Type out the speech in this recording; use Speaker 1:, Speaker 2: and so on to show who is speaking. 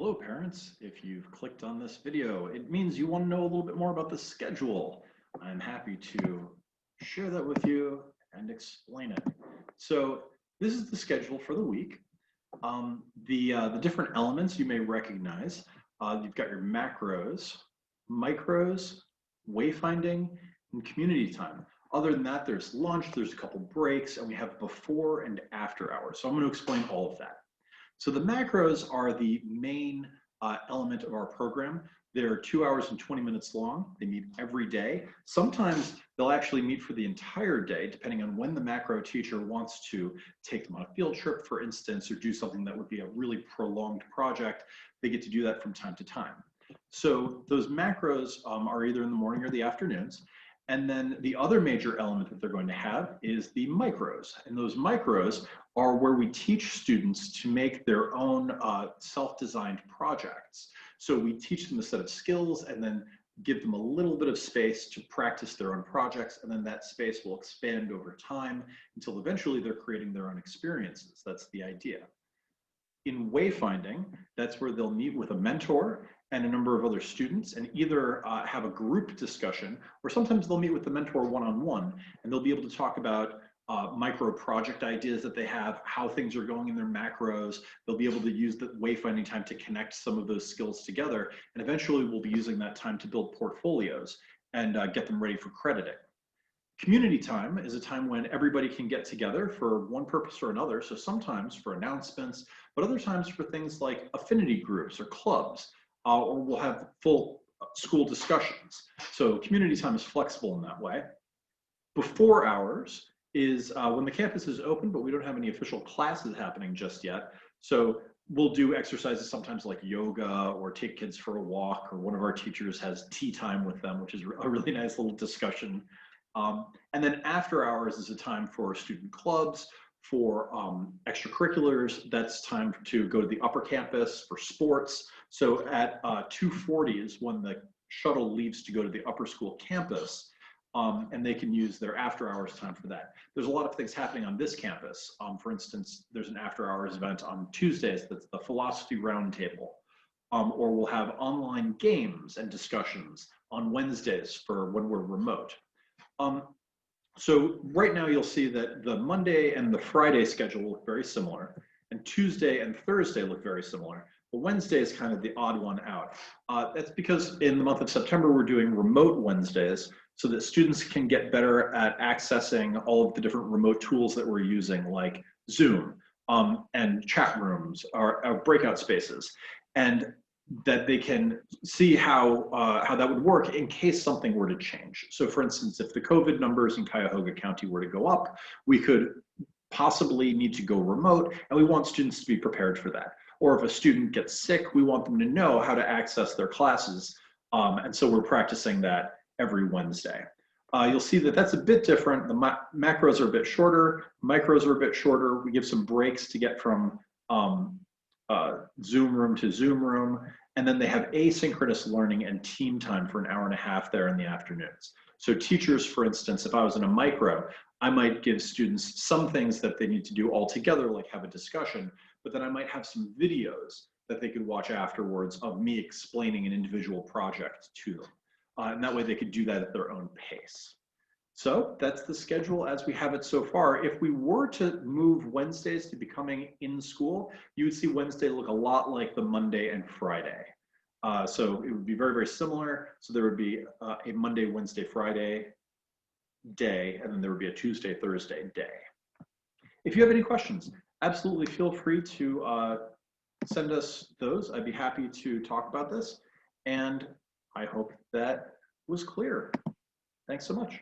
Speaker 1: Hello parents, if you've clicked on this video, it means you want to know a little bit more about the schedule. I'm happy to share that with you and explain it. So this is the schedule for the week. The different elements you may recognize. You've got your macros, micros, wayfinding, and community time. Other than that, there's lunch, there's a couple breaks, and we have before and after hours. So I'm going to explain all of that. So the macros are the main element of our program. They're 2 hours and 20 minutes long. They meet every day. Sometimes they'll actually meet for the entire day, depending on when the macro teacher wants to take them on a field trip, for instance, or do something that would be a really prolonged project. They get to do that from time to time. So those macros are either in the morning or the afternoons. And then the other major element that they're going to have is the micros. And those micros are where we teach students to make their own self-designed projects. So we teach them a set of skills and then give them a little bit of space to practice their own projects. And then that space will expand over time until eventually they're creating their own experiences. That's the idea. In wayfinding, that's where they'll meet with a mentor and a number of other students and either have a group discussion, or sometimes they'll meet with the mentor one-on-one, and they'll be able to talk about micro project ideas that they have, how things are going in their macros. They'll be able to use the wayfinding time to connect some of those skills together, and eventually we'll be using that time to build portfolios and get them ready for crediting. Community time is a time when everybody can get together for one purpose or another. So sometimes for announcements, but other times for things like affinity groups or clubs, or we'll have full school discussions. So community time is flexible in that way. Before hours is when the campus is open, but we don't have any official classes happening just yet. So we'll do exercises sometimes like yoga or take kids for a walk, or one of our teachers has tea time with them, which is a really nice little discussion. And then after hours is a time for student clubs, for extracurriculars. That's time to go to the upper campus for sports. So at 2:40 is when the shuttle leaves to go to the upper school campus, and they can use their after hours time for that. There's a lot of things happening on this campus. For instance, there's an after hours event on Tuesdays, that's the philosophy roundtable. Or we'll have online games and discussions on Wednesdays for when we're remote. So right now you'll see that the Monday and the Friday schedule look very similar, and Tuesday and Thursday look very similar, but Wednesday is kind of the odd one out. That's because in the month of September we're doing remote Wednesdays so that students can get better at accessing all of the different remote tools that we're using, like Zoom and chat rooms or breakout spaces, and that they can see how that would work in case something were to change. So for instance, if the COVID numbers in Cuyahoga County were to go up, we could possibly need to go remote, and we want students to be prepared for that. Or if a student gets sick, we want them to know how to access their classes. And so we're practicing that every Wednesday. You'll see that that's a bit different. The macros are a bit shorter, micros are a bit shorter. We give some breaks to get from Zoom room to Zoom room, and then they have asynchronous learning and team time for an hour and a half there in the afternoons. So teachers, for instance, if I was in a micro, I might give students some things that they need to do all together, like have a discussion, but then I might have some videos that they could watch afterwards of me explaining an individual project to them. And that way they could do that at their own pace. So that's the schedule as we have it so far. If we were to move Wednesdays to becoming in school, you would see Wednesday look a lot like the Monday and Friday. So it would be very, very similar. So there would be a Monday, Wednesday, Friday day, and then there would be a Tuesday, Thursday day. If you have any questions, absolutely feel free to send us those. I'd be happy to talk about this. And I hope that was clear. Thanks so much.